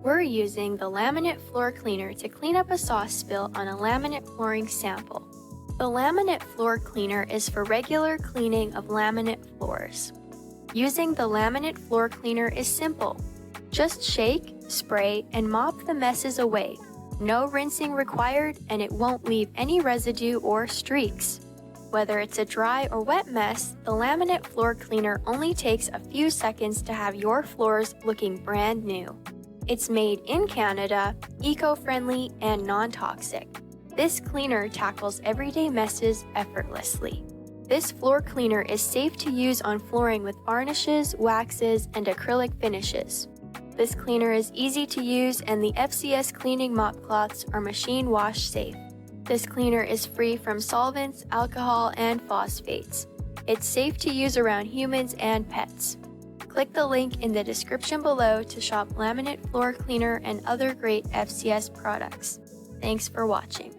We're using the laminate floor cleaner to clean up a sauce spill on a laminate flooring sample. The laminate floor cleaner is for regular cleaning of laminate floors. Using the laminate floor cleaner is simple. Just shake, spray, and mop the messes away. No rinsing required, and it won't leave any residue or streaks. Whether it's a dry or wet mess, the laminate floor cleaner only takes a few seconds to have your floors looking brand new. It's made in Canada, eco-friendly, and non-toxic. This cleaner tackles everyday messes effortlessly. This floor cleaner is safe to use on flooring with varnishes, waxes, and acrylic finishes. This cleaner is easy to use, and the FCS cleaning mop cloths are machine wash safe. This cleaner is free from solvents, alcohol, and phosphates. It's safe to use around humans and pets. Click the link in the description below to shop laminate floor cleaner and other great FCS products. Thanks for watching.